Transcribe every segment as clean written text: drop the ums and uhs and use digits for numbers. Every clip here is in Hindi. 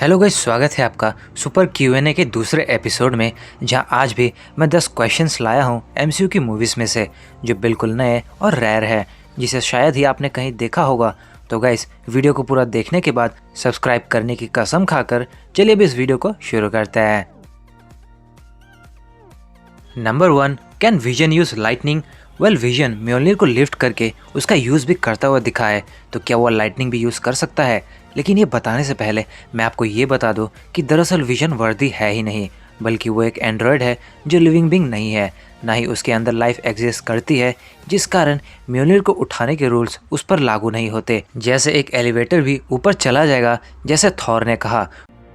हेलो गाइस, स्वागत है आपका सुपर क्यूएनए के दूसरे एपिसोड में, जहां आज भी मैं 10 क्वेश्चंस लाया हूं एमसीयू की मूवीज़ में से, जो बिल्कुल नए और रेयर है, जिसे शायद ही आपने कहीं देखा होगा। तो गाइस, वीडियो को पूरा देखने के बाद सब्सक्राइब करने की कसम खाकर चलिए भी इस वीडियो को शुरू करते हैं। Number 1, can Vision use lightning? Well, Vision Mjolnir को लिफ्ट करके उसका यूज़ भी करता हुआ दिखा है, तो क्या वो लाइटनिंग भी यूज़ कर सकता है? लेकिन ये बताने से पहले मैं आपको ये बता दूं कि दरअसल विजन वर्दी है ही नहीं, बल्कि वो एक एंड्रॉयड है जो लिविंग बीइंग नहीं है, ना ही उसके अंदर लाइफ एग्जिस्ट करती है, जिस कारण म्योलनिर को उठाने के रूल्स उस पर लागू नहीं होते। जैसे एक एलिवेटर भी ऊपर चला जाएगा, जैसे थॉर ने कहा,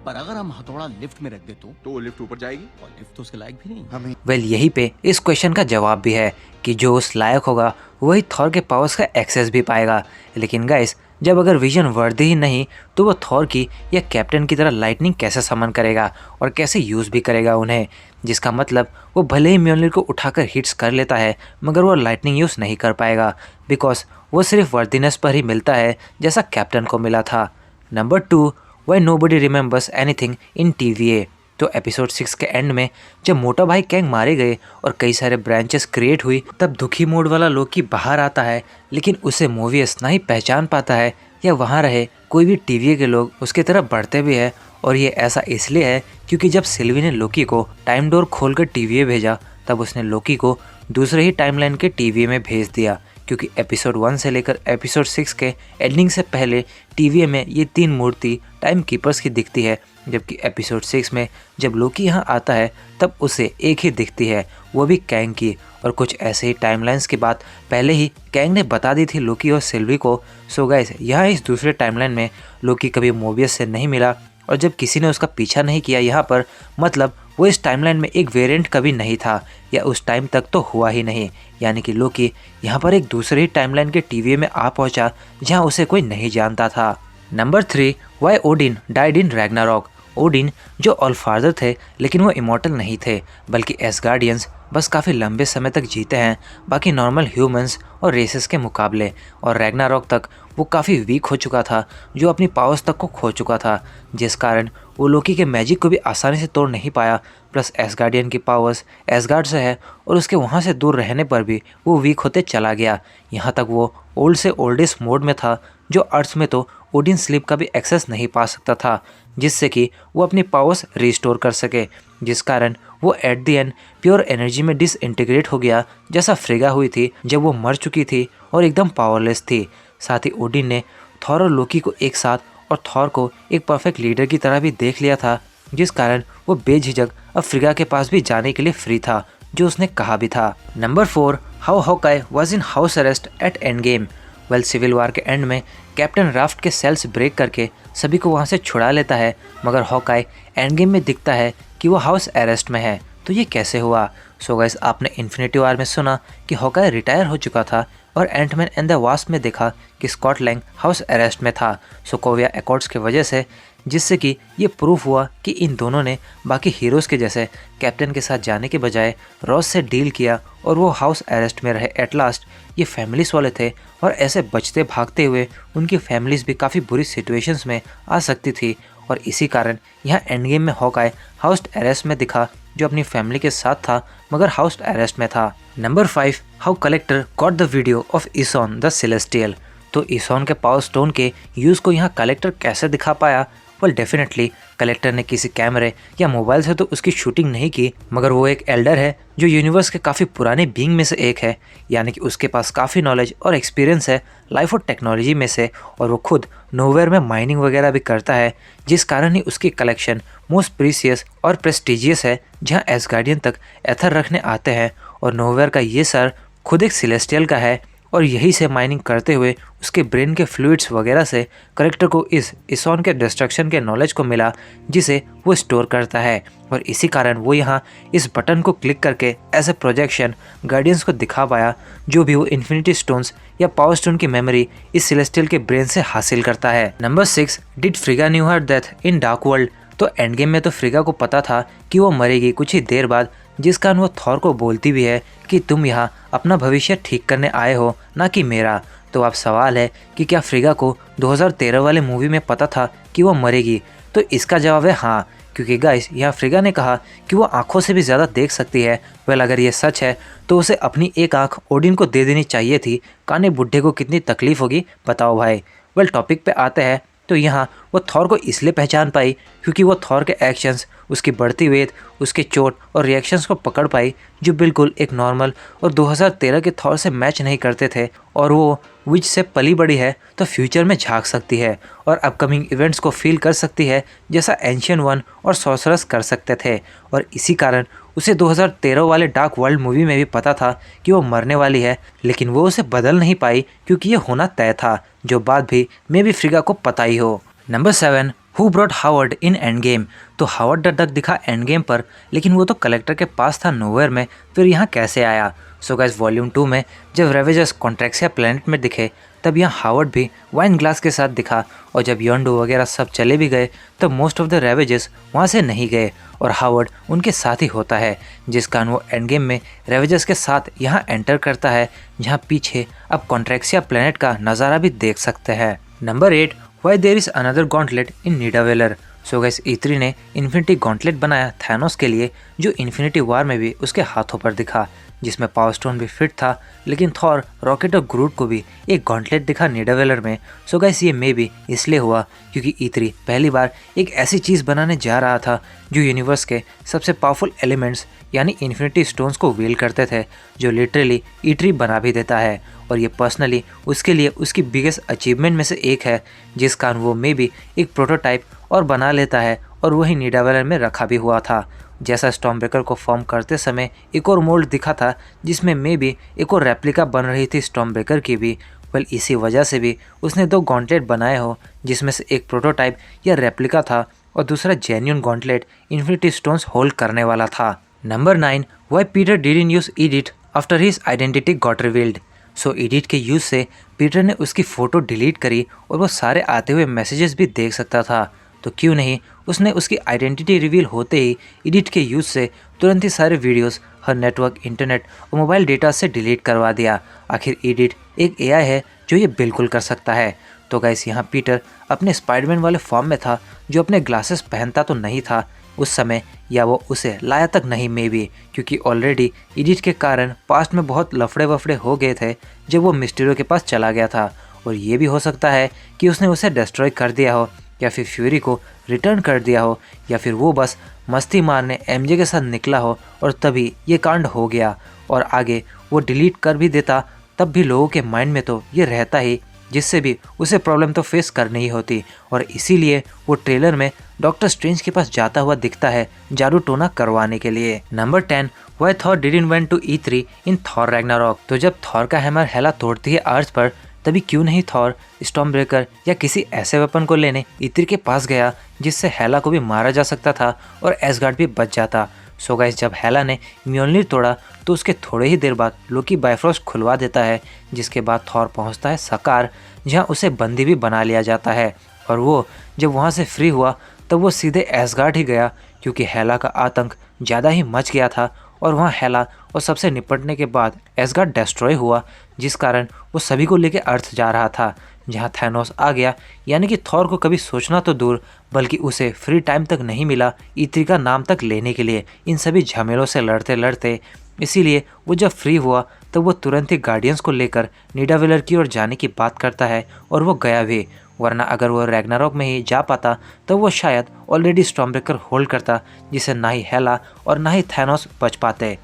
पर अगर हम हथौड़ा लिफ्ट में रख दे तो वो लिफ्ट ऊपर जाएगी और लिफ्ट तो उसके लायक भी नहीं। वेल, यही पे इस क्वेश्चन का जवाब भी है कि जो उस लायक होगा वही थॉर के पावर्स का एक्सेस भी पाएगा। लेकिन गाइस, जब अगर विजन वर्दी ही नहीं, तो वो थॉर की या कैप्टन की तरह लाइटनिंग कैसे समन करेगा और कैसे यूज़ भी करेगा उन्हें? जिसका मतलब वो भले ही म्योलनिर को उठाकर हिट्स कर लेता है, मगर वो लाइटनिंग यूज़ नहीं कर पाएगा, बिकॉज वो सिर्फ वर्दीनेस पर ही मिलता है, जैसा कैप्टन को मिला था। Number 2, why nobody remembers anything in TVA? तो एपिसोड 6 के एंड में जब मोटा भाई कैंग मारे गए और कई सारे ब्रांचेस क्रिएट हुई, तब दुखी मूड वाला लोकी बाहर आता है, लेकिन उसे मोवियस ना ही पहचान पाता है या वहाँ रहे कोई भी टीवीए के लोग उसकी तरफ बढ़ते भी है। और ये ऐसा इसलिए है क्योंकि जब सिल्वी ने लोकी को टाइम डोर खोलकर टीवीए भेजा, तब उसने लोकी को दूसरे ही टाइमलाइन के टीवीए में भेज दिया, क्योंकि एपिसोड 1 से लेकर एपिसोड 6 के एंडिंग से पहले टीवीए में ये 3 मूर्ति टाइम कीपर्स की दिखती है, जबकि एपिसोड 6 में जब लोकी यहाँ आता है तब उसे एक ही दिखती है, वो भी कैंग की। और कुछ ऐसे ही टाइमलाइंस की बात पहले ही कैंग ने बता दी थी लोकी और सिल्वी को। सो गाइस, यहाँ इस दूसरे टाइमलाइन में लोकी कभी मोबियस से नहीं मिला, और जब किसी ने उसका पीछा नहीं किया यहाँ पर, मतलब वो इस टाइमलाइन में एक वेरिएंट कभी नहीं था, या उस टाइम तक तो हुआ ही नहीं। यानी कि लोकी यहाँ पर एक दूसरे ही टाइमलाइन के टीवीए में आ पहुँचा जहाँ उसे कोई नहीं जानता था। Number 3, why Odin died in Ragnarok? Odin जो ऑलफादर थे, लेकिन वो इमॉर्टल नहीं थे, बल्कि एसगार्डियंस बस काफ़ी लंबे समय तक जीते हैं बाकी नॉर्मल ह्यूमंस और रेसेस के मुकाबले। और रैग्नारॉक तक वो काफ़ी वीक हो चुका था, जो अपनी पावर्स तक को खो चुका था, जिस कारण वो लोकी के मैजिक को भी आसानी से तोड़ नहीं पाया। प्लस एसगार्डियन की पावर्स एसगार्ड से है, और उसके वहाँ से दूर रहने पर भी वो वीक होते चला गया। यहाँ तक वो ओल्ड से ओल्डेस्ट मोड में था, जो अर्थ में तो ओडिन स्लीप का भी एक्सेस नहीं पा सकता था, जिससे कि वो अपनी पावर्स रिस्टोर कर सके, जिस कारण वो at the end pure energy में डिसइंटीग्रेट हो गया, जैसा फ्रिगा हुई थी जब वो मर चुकी थी और एकदम पावरलेस थी। साथ ही ओडिन ने थॉर और लोकी को एक साथ, और थॉर को एक परफेक्ट लीडर की तरह भी देख लिया था, जिस कारण वो बेझिझक अब फ्रिगा के पास भी जाने के लिए फ्री था, जो उसने कहा भी था। Number 4, how Hawkeye was in house arrest at Endgame? Well, civil war के एंड में कैप्टन राफ्ट के सेल्स ब्रेक करके सभी को वहाँ से छुड़ा लेता है, मगर हॉकाई एंड गेम में दिखता है कि वो हाउस अरेस्ट में है। तो ये कैसे हुआ? सो गाइस, आपने इन्फिनिटी वार में सुना कि हॉकाई रिटायर हो चुका था, और एंटमैन एंड द वास्प में देखा कि स्कॉट लैंग हाउस अरेस्ट में था, सोकोविया एकॉर्ड्स की वजह से, जिससे कि ये प्रूफ हुआ कि इन दोनों ने बाकी हीरोज़ के जैसे कैप्टन के साथ जाने के बजाय रॉस से डील किया, और वो हाउस अरेस्ट में रहे। एट लास्ट ये फैमिलीज़ वाले थे, और ऐसे बचते भागते हुए उनकी फैमिलीज़ भी काफ़ी बुरी सिचुएशंस में आ सकती थी, और इसी कारण यहाँ एंड गेम में हॉकाई हाउस अरेस्ट में दिखा, जो अपनी फैमिली के साथ था, मगर हाउस अरेस्ट में था। Number 5, how Collector got the video of Eson the Celestial? तो इसॉन के पावर स्टोन के यूज़ को यहाँ कलेक्टर कैसे दिखा पाया? वेल, डेफिनेटली कलेक्टर ने किसी कैमरे या मोबाइल से तो उसकी शूटिंग नहीं की, मगर वो एक एल्डर है जो यूनिवर्स के काफ़ी पुराने बीइंग में से एक है, यानी कि उसके पास काफ़ी नॉलेज और एक्सपीरियंस है लाइफ और टेक्नोलॉजी में से, और वो खुद नोवेयर में माइनिंग वगैरह भी करता है, जिस कारण ही उसकी कलेक्शन मोस्ट प्रीसियस और प्रेस्टिजियस है, जहाँ एसगार्डियन तक एथर रखने आते हैं। और नोवेयर का ये सर खुद एक सेलेस्टियल का है, और यही से माइनिंग करते हुए उसके ब्रेन के फ्लूइड्स वगैरह से करेक्टर को इस इसॉन के डिस्ट्रक्शन के नॉलेज को मिला, जिसे वो स्टोर करता है, और इसी कारण वो यहाँ इस बटन को क्लिक करके एज ए प्रोजेक्शन गार्डियंस को दिखा पाया, जो भी वो इन्फिनिटी स्टोन्स या पावर स्टोन की मेमोरी इस सेलेस्टियल के ब्रेन से हासिल करता है। Number 6, did Frigga knew her death in Dark World? तो एंड गेम में तो फ्रिगा को पता था कि वो मरेगी कुछ ही देर बाद, जिस कारण वो थॉर को बोलती भी है कि तुम यहाँ अपना भविष्य ठीक करने आए हो, ना कि मेरा। तो अब सवाल है कि क्या फ्रिगा को 2013 वाले मूवी में पता था कि वो मरेगी? तो इसका जवाब है हाँ, क्योंकि गाइस यहाँ फ्रिगा ने कहा कि वो आंखों से भी ज़्यादा देख सकती है। वेल अगर ये सच है तो उसे अपनी एक आंख ओडिन को दे देनी चाहिए थी। काने बुढ़े को कितनी तकलीफ होगी बताओ भाई। वेल टॉपिक पे आते हैं तो यहाँ वो थॉर को इसलिए पहचान पाई क्योंकि वो थॉर के एक्शंस, उसकी बढ़ती वेट, उसके चोट और रिएक्शंस को पकड़ पाई जो बिल्कुल एक नॉर्मल और 2013 के थॉर से मैच नहीं करते थे। और वो विच से पली बड़ी है तो फ्यूचर में झांक सकती है और अपकमिंग इवेंट्स को फील कर सकती है जैसा एंशियन वन और सॉर्सरर्स कर सकते थे। और इसी कारण उसे 2013 वाले डार्क वर्ल्ड मूवी में भी पता था कि वो मरने वाली है, लेकिन वो उसे बदल नहीं पाई क्योंकि ये होना तय था, जो बात भी मे बी फ्रिगा को पता ही हो। Number 7, who brought Howard in Endgame? तो हावर्ड द डक दिखा एंड गेम पर, लेकिन वो तो कलेक्टर के पास था नोवेयर में, फिर यहाँ कैसे आया? सो गाइस वॉल्यूम 2 में जब रेवेजर्स कॉन्ट्रेक्सिया प्लेनेट में दिखे तब यहाँ हावर्ड भी वाइन ग्लास के साथ दिखा, और जब योंडो वगैरह सब चले भी गए तब मोस्ट ऑफ द रेवेजर्स वहाँ से नहीं गए और हावर्ड उनके साथ ही होता है, जिस कारण वो एंड गेम में रेवेजर्स के साथ यहाँ एंटर करता है, जहाँ पीछे अब कॉन्ट्रेक्सिया प्लेनेट का नज़ारा भी देख सकते हैं। Number 8, why there is another gauntlet in Nidavellir? So guys E3 ने इन्फिनिटी गॉन्टलेट बनाया थैनोस के लिए, जो इन्फिनिटी वार में भी उसके हाथों पर दिखा, जिसमें पावर स्टोन भी फिट था। लेकिन थॉर, रॉकेट और ग्रूट को भी एक गॉन्टलेट दिखा निडावेलर में। सो गाइस ये मे भी इसलिए हुआ क्योंकि E3 पहली बार एक ऐसी चीज़ बनाने जा रहा था जो यूनिवर्स के सबसे पावरफुल एलिमेंट्स यानी इन्फिनिटी स्टोन्स को व्हील करते थे, जो लिटरली E3 बना भी देता है। और ये पर्सनली उसके लिए उसकी बिगेस्ट अचीवमेंट में से एक है, जिस कारण वो मे भी एक प्रोटोटाइप और बना लेता है और वही निडावेलर में रखा भी हुआ था। जैसा स्टॉर्मब्रेकर को फॉर्म करते समय एक और मोल्ड दिखा था जिसमें मे भी एक और रेप्लिका बन रही थी स्टॉर्मब्रेकर की भी। वेल इसी वजह से भी उसने 2 गॉन्टलेट बनाए हो, जिसमें से एक प्रोटोटाइप या रेप्लिका था और दूसरा genuine gauntlet infinity stones hold करने वाला था। Number 9, why Peter didn't use EDITH after his identity got revealed? So EDITH के यूज़ से पीटर ने उसकी फ़ोटो डिलीट करी और वो सारे आते हुए मैसेजेस भी देख सकता था, तो क्यों नहीं उसने उसकी आइडेंटिटी रिवील होते ही एडिट के यूज़ से तुरंत ही सारे वीडियोस हर नेटवर्क, इंटरनेट और मोबाइल डेटा से डिलीट करवा दिया। आखिर एडिट एक AI है जो ये बिल्कुल कर सकता है। तो गाइस यहाँ पीटर अपने स्पाइडरमैन वाले फॉर्म में था, जो अपने ग्लासेस पहनता तो नहीं था उस समय, या वो उसे लाया तक नहीं मे बी, क्योंकि ऑलरेडी एडिट के कारण पास्ट में बहुत लफड़े वफड़े हो गए थे जब वो मिस्टीरियो के पास चला गया था। और ये भी हो सकता है कि उसने उसे डिस्ट्रॉय कर दिया हो, या फिर फ्यूरी को रिटर्न कर दिया हो, या फिर वो बस मस्ती मारने MJ के साथ निकला हो और तभी ये कांड हो गया। और आगे वो डिलीट कर भी देता तब भी लोगों के माइंड में तो ये रहता ही, जिससे भी उसे प्रॉब्लम तो फेस करनी ही होती। और इसीलिए वो ट्रेलर में डॉक्टर स्ट्रेंज के पास जाता हुआ दिखता है जादू टोना करवाने के लिए। Number 10, why Thor didn't went to E3 in Thor Ragnarok? तो जब थॉर का हैमर हेला तोड़ती है अर्थ पर, तभी क्यों नहीं थॉर स्टॉर्मब्रेकर या किसी ऐसे वेपन को लेने E3 के पास गया जिससे हेला को भी मारा जा सकता था और एसगार्ड भी बच जाता। सो गाइस जब हेला ने म्योल्निर तोड़ा तो उसके थोड़े ही देर बाद लोकी बाइफ्रोस्ट खुलवा देता है, जिसके बाद थॉर पहुंचता है सकार, जहां उसे बंदी भी बना लिया जाता है। और वो जब वहां से फ्री हुआ तब वो सीधे एसगार्ड ही गया, क्योंकि हेला का आतंक ज़्यादा ही मच गया था और वहाँ हेला और सबसे निपटने के बाद एसगार्ड डिस्ट्रॉय हुआ, जिस कारण वो सभी को लेकर अर्थ जा रहा था, जहाँ थैनोस आ गया। यानी कि थॉर को कभी सोचना तो दूर, बल्कि उसे फ्री टाइम तक नहीं मिला E3 का नाम तक लेने के लिए इन सभी झमेलों से लड़ते लड़ते। इसीलिए वो जब फ्री हुआ तब वो तुरंत ही गार्डियंस को लेकर निडावेलर की ओर जाने की बात करता है, और वो गया भी। वरना अगर वो रैग्नारॉक में ही जा पाता तो वो शायद ऑलरेडी स्टॉर्मब्रेकर होल्ड करता, जिसे ना ही हेला और ना ही थैनोस बच पाते।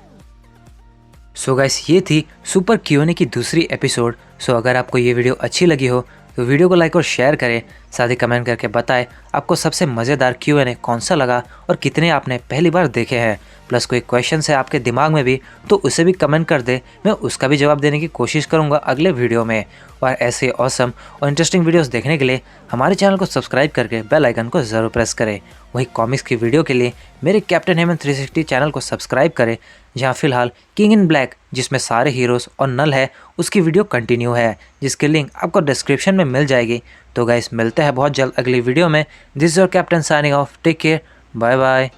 सो गाइस ये थी सुपर Q&A की दूसरी एपिसोड। सो अगर आपको ये वीडियो अच्छी लगी हो तो वीडियो को लाइक और शेयर करें, साथ ही कमेंट करके बताएं आपको सबसे मज़ेदार Q&A कौन सा लगा और कितने आपने पहली बार देखे हैं। प्लस कोई क्वेश्चन है आपके दिमाग में भी तो उसे भी कमेंट कर दे, मैं उसका भी जवाब देने की कोशिश करूंगा अगले वीडियो में। और ऐसे ऑसम और इंटरेस्टिंग वीडियोस देखने के लिए हमारे चैनल को सब्सक्राइब करके बेल आइकन को ज़रूर प्रेस करें। वही कॉमिक्स की वीडियो के लिए मेरे कैप्टन हेमंत 360 चैनल को सब्सक्राइब करें, जहां फिलहाल किंग इन ब्लैक जिसमें सारे हीरोज़ और नल है उसकी वीडियो कंटिन्यू है, जिसकी लिंक आपको डिस्क्रिप्शन में मिल जाएगी। तो गाइस मिलते हैं बहुत जल्द अगली वीडियो में। This is your captain signing off, take care, bye bye.